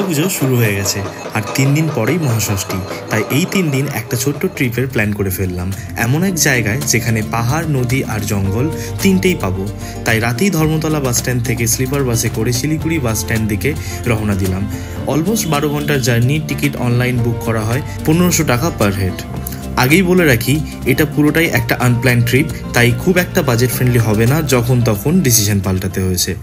দুর্গাপুজো শুরু হয়ে গেছে আর 3 দিন পরেই মহাষষ্ঠী। তাই এই 3 দিন একটা ছোট্ট ট্রিপের প্ল্যান করে ফেললাম এমন এক জায়গায় যেখানে পাহাড়, নদী আর জঙ্গল তিনটেই পাবো। তাই রাতেই ধর্মতলা বাস স্ট্যান্ড থেকে স্লিপার বাসে করে শিলিগুড়ি বাস স্ট্যান্ড দিকে রওনা দিলাম। অলমোস্ট 12 ঘন্টার জার্নি। টিকিট অনলাইন বুক করা হয় 1500 টাকা পার হেড। আগেই বলে রাখি, এটা পুরোটাই একটা আনপ্ল্যান ট্রিপ, তাই খুব একটা বাজেট ফ্রেন্ডলি হবে না। যখন তখন ডিসিশন পাল্টাতে হয়েছে।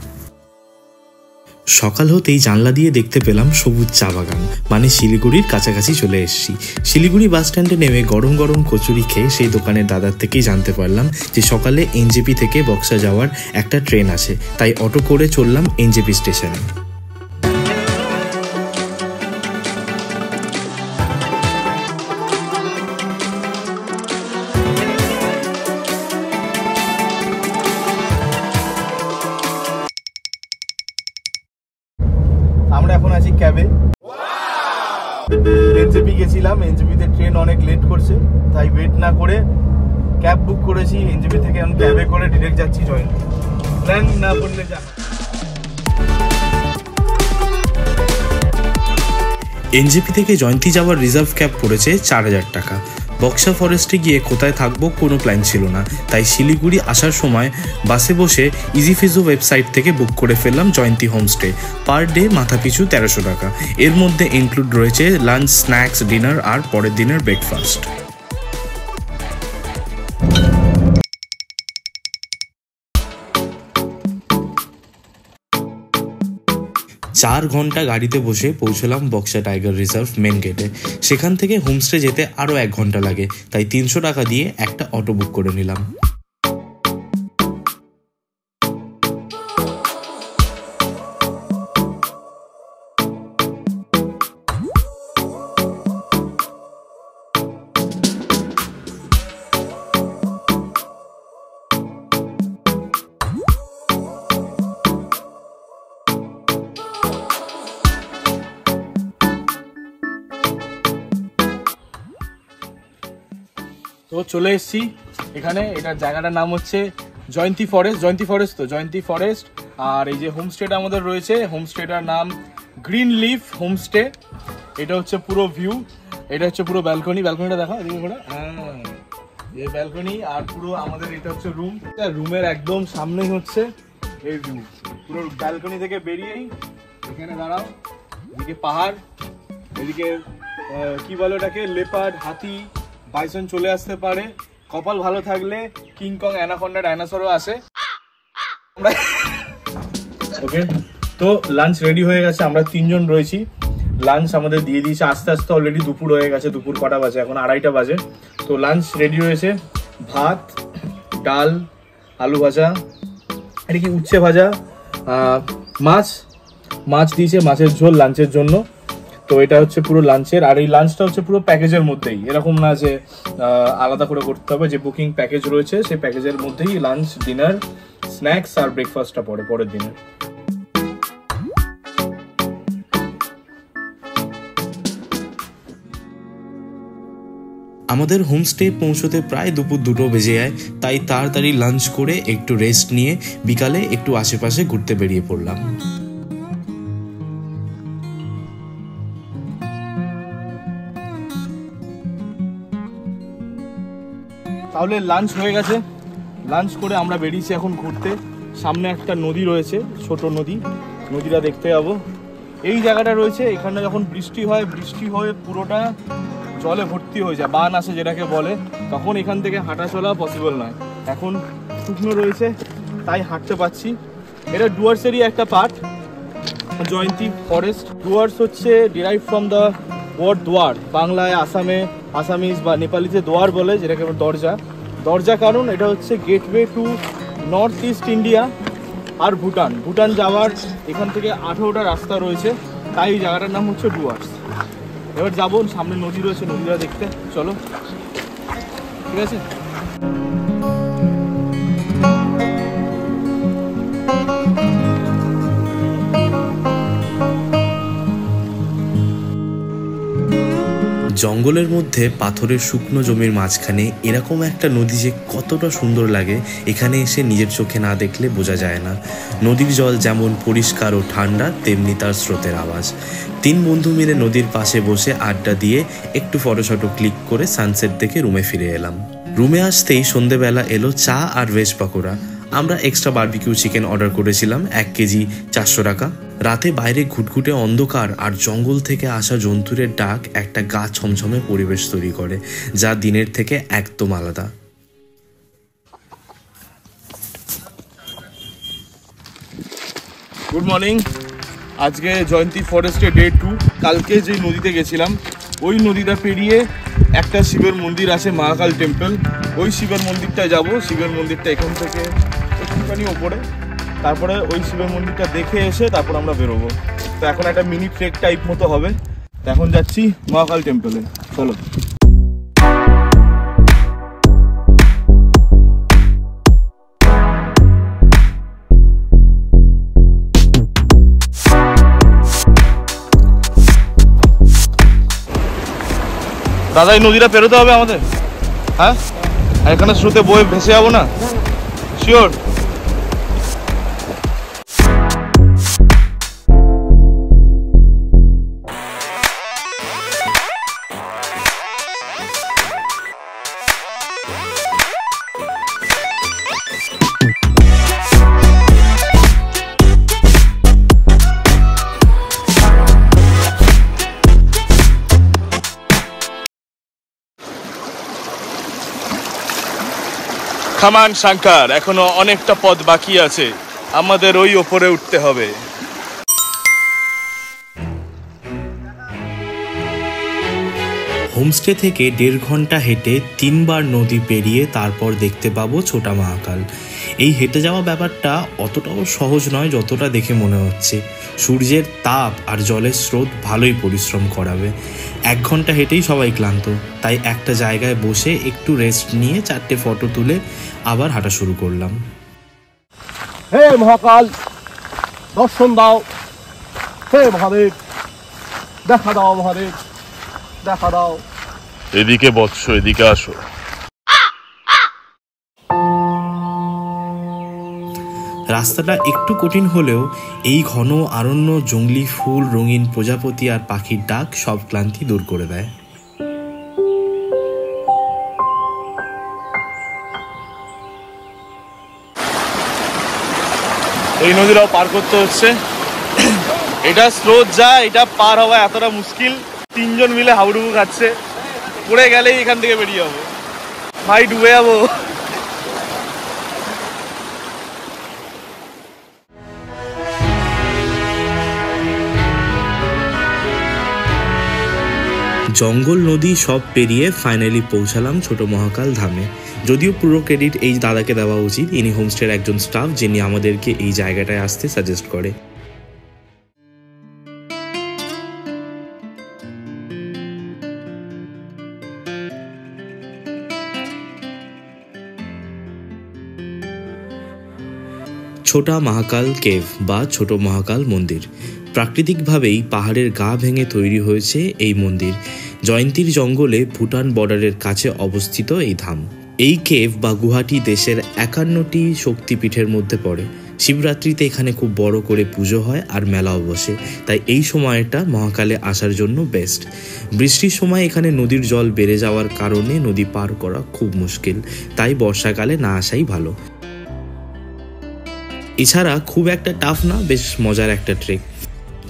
সকাল হতেই জানলা দিয়ে দেখতে পেলাম সবুজ চা বাগান, মানে শিলিগুড়ির কাছাকাছি চলে এসেছি। শিলিগুড়ি বাস স্ট্যান্ডে নেমে গরম গরম কচুরি খেয়ে সেই দোকানের দাদার থেকেই জানতে পারলাম যে সকালে এনজেপি থেকে বক্সা যাওয়ার একটা ট্রেন আছে, তাই অটো করে চললাম এনজেপি স্টেশনে। আমরা এখন আছি ক্যাবে। এনজেপি গেছিলাম, এনজেপিতে ট্রেন অনেক লেট করছে, তাই ওয়েট না করে ক্যাব বুক করেছি। এনজেপি থেকে এখন ক্যাবে করে ডিরেক্ট যাচ্ছি জয়ন্তী। প্ল্যান না করলে যা। এনজেপি থেকে জয়ন্তী যাওয়ার রিজার্ভ ক্যাব পড়েছে 4000 টাকা। বক্সা ফরেস্টে গিয়ে কোথায় থাকবো কোনো প্ল্যান ছিল না, তাই শিলিগুড়ি আসার সময় বাসে বসে ইজিফিজো ওয়েবসাইট থেকে বুক করে ফেললাম জয়ন্তী হোমস্টে। পার ডে মাথাপিছু 1300 টাকা। এর মধ্যে ইনক্লুড রয়েছে লাঞ্চ, স্ন্যাক্স, ডিনার আর পরের দিনের ব্রেকফাস্ট। 4 ঘন্টা গাড়িতে বসে পৌঁছলাম বক্সা টাইগার রিজার্ভ মেন গেটে। সেখান থেকে হোমস্টে যেতে আরও 1 ঘন্টা লাগে, তাই 300 টাকা দিয়ে একটা অটো বুক করে নিলাম। তো চলে এসেছি এখানে। এটার জায়গাটার নাম হচ্ছে জয়ন্তী ফরেস্ট। জয়ন্তী ফরেস্ট। আর এই যে হোমস্টেটা আমাদের রয়েছে, হোমস্টেটার নাম গ্রিন লিফ হোমস্টে। এটা হচ্ছে পুরো ভিউ, এটা হচ্ছে পুরো ব্যালকনি। ব্যালকনিটা দেখা এদিকে করে, হ্যাঁ এই ব্যালকনি। আর পুরো আমাদের এটা হচ্ছে রুম। রুমের একদম সামনেই হচ্ছে এই ভিউ। পুরো ব্যালকনি থেকে বেরিয়েই এখানে দাঁড়াও, এদিকে পাহাড়, এদিকে কি বলো এটাকে, লেপার্ড, হাতি, বাইসন চলে আসতে পারে। কপাল ভালো থাকলে কিংকং, অ্যানাকন্ডা, ডাইনোসরও আসে। ওকে, তো লাঞ্চ রেডি হয়ে গেছে। আমরা 3 জন রয়েছি। লাঞ্চ আমাদের দিয়ে দিয়েছে আস্তে আস্তে। অলরেডি দুপুর হয়ে গেছে। দুপুর কটা বাজে? এখন 2:30 বাজে। তো লাঞ্চ রেডি হয়েছে। ভাত, ডাল, আলু ভাজা, এটা কি উচ্ছে ভাজা, মাছ দিয়েছে, মাছের ঝোল লাঞ্চের জন্য। তো এটা হচ্ছে পুরো লাঞ্চের। আর এই লাঞ্চটা হচ্ছে পুরো প্যাকেজের মধ্যেই, এরকম না যে আলাদা করে করতে হবে। যে বুকিং প্যাকেজ রয়েছে সেই প্যাকেজের মধ্যেই লাঞ্চ, ডিনার, স্ন্যাক্স আর ব্রেকফাস্টটা পরের দিনের। আমাদের হোমস্টে পৌঁছতে প্রায় দুপুর 2টো বেজে যায়, তাই তাড়াতাড়ি লাঞ্চ করে একটু রেস্ট নিয়ে বিকালে একটু আশেপাশে ঘুরতে বেরিয়ে পড়লাম। তাহলে লাঞ্চ হয়ে গেছে। লাঞ্চ করে আমরা বেরিয়েছি এখন ঘুরতে। সামনে একটা নদী রয়েছে, ছোট নদী, নদীটা দেখতে যাবো। এই জায়গাটা রয়েছে, এখানে যখন বৃষ্টি হয়, বৃষ্টি হয়ে পুরোটা জলে ভর্তি হয়ে যায়, বান আসে যেটাকে বলে, তখন এখান থেকে হাঁটা চলা পসিবল নয়। এখন শুকনো রয়েছে তাই হাঁটতে পারছি। এটা ডুয়ার্সেরই একটা পার্ট, জয়ন্তী ফরেস্ট। ডুয়ার্স হচ্ছে ডিরাইভ ফ্রম দ্য ওয়ার্ড দোয়ার। বাংলায়, আসামিজ বা নেপালিতে দোয়ার বলে, যেটাকে দরজা। কারণ এটা হচ্ছে gateway to north east India আর ভুটান যাওয়ার এখান থেকে 18টা রাস্তা রয়েছে, তাই এই জায়গাটার নাম হচ্ছে ডুয়ার্স। এবার যাবো, সামনে নদী রয়েছে, নদীটা দেখতে চলো। ঠিক আছে। জঙ্গলের মধ্যে পাথরের শুকনো জমির মাঝখানে এরকম একটা নদী যে কতটা সুন্দর লাগে এখানে এসে নিজের চোখে না দেখলে বোঝা যায় না। নদীর জল যেমন পরিষ্কার ও ঠান্ডা, তেমনি তার স্রোতের আওয়াজ। 3 বন্ধু মিলে নদীর পাশে বসে আড্ডা দিয়ে একটু ফটো ক্লিক করে সানসেট দেখে রুমে ফিরে এলাম। রুমে আসতেই সন্ধেবেলা এলো চা আর ভেজ পকোড়া। আমরা এক্সট্রা বারবিকিউ চিকেন অর্ডার করেছিলাম, 1 কেজি 400 টাকা। রাতে বাইরে ঘুটঘুটে অন্ধকার আর জঙ্গল থেকে আসা জন্তুরের ডাক একটা গা ছমছমে পরিবেশ তৈরি করে, যা দিনের থেকে একদম আলাদা। Good morning. আজকে জয়ন্তী ফরেস্টে ডে 2। কালকে যে নদীতে গেছিলাম ওই নদীটা পেরিয়ে একটা শিবের মন্দির আছে, মহাকাল টেম্পল। ওই শিবের মন্দিরটা যাব। শিবের মন্দিরটা এখান থেকে একটুখানি ওপরে। তারপরে ওই শিবের মন্দিরটা দেখে এসে তারপর আমরা বেরোবো। তো এখন একটা মিনি ট্রেক টাইপ মতো হবে। এখন যাচ্ছি মহাকাল টেম্পলে, চলো। দাদা, এই নদীটা পেরোতে হবে আমাদের? হ্যাঁ, এখানে স্রোতে বয়ে ভেসে যাবো না? শিওর? খামান শঙ্কর, এখনো অনেকটা পথ বাকি আছে, আমাদের ওই ওপরে উঠতে হবে। হোমস্টে থেকে 1.5 ঘন্টা হেঁটে 3 বার নদী পেরিয়ে তারপর দেখতে পাবো ছোটা মহাকাল। এই হেঁটে যাওয়া ব্যাপারটা অতটাও সহজ নয় যতটা দেখে মনে হচ্ছে। সূর্যের তাপ আর জলের স্রোত ভালোই পরিশ্রম করাবে। 1 ঘন্টা হেঁটেই সবাই ক্লান্ত, তাই একটা জায়গায় বসে একটু রেস্ট নিয়ে 4টে ফটো তুলে আবার হাঁটা শুরু করলাম। হে মহাকাল, দর্শন দাও। হে মহাদেব, দেখা দাও। মহাদেব, দেখা দাও। এদিকে বৎস, এদিকে আসো। রাস্তাটা একটু কঠিন হলেও এই ঘন অরণ্য, জঙ্গলি ফুল, রঙিন প্রজাপতি আর পাখির ডাক সব ক্লান্তি দূর করে দেয়। এই নদীটাও পার করতে হচ্ছে। এটা স্রোত যা, এটা পার হওয়া এতটা মুশকিল। 3 জন মিলে হাবুডুবু খাচ্ছে। পড়ে গেলেই এখান থেকে বেরিয়ে যাবো, ভাই ডুবে যাবো। জঙ্গল, নদী সব পেরিয়ে ফাইনালি পৌঁছালাম ছোট মহাকাল ধামে। যদিও পুরো ক্রেডিট এই দাদাকে দেওয়া উচিত, ইনি হোমস্টের একজন স্টাফ যিনি আমাদেরকে এই জায়গাটায় আসতে সাজেস্ট করে। ছোটা মহাকাল কেভ বা ছোট মহাকাল মন্দির। প্রাকৃতিকভাবেই পাহাড়ের গা ভেঙে তৈরি হয়েছে এই মন্দির। জয়ন্তীর জঙ্গলে ভুটান বর্ডারের কাছে অবস্থিত এই ধাম। এই কেভ বা গুহাটি দেশের 51টি শক্তিপীঠের মধ্যে পড়ে। শিবরাত্রিতে এখানে খুব বড় করে পুজো হয় আর মেলাও বসে, তাই এই সময়টা মহাকালে আসার জন্য বেস্ট। বৃষ্টির সময় এখানে নদীর জল বেড়ে যাওয়ার কারণে নদী পার করা খুব মুশকিল, তাই বর্ষাকালে না আসাই ভালো। এছাড়া খুব একটা টাফ না, বেশ মজার একটা ট্রেক।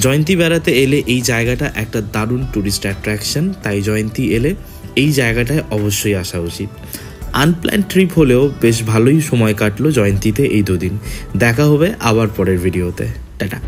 জয়ন্তী বেড়াতে এলে এই জায়গাটা একটা দারুণ ট্যুরিস্ট অ্যাট্রাকশন, তাই জয়ন্তী এলে এই জায়গাটায় অবশ্যই আসা উচিত। আনপ্ল্যান ট্রিপ হলেও বেশ ভালোই সময় কাটলো জয়ন্তীতে এই 2 দিন। দেখা হবে আবার পরের ভিডিওতে। টাটা।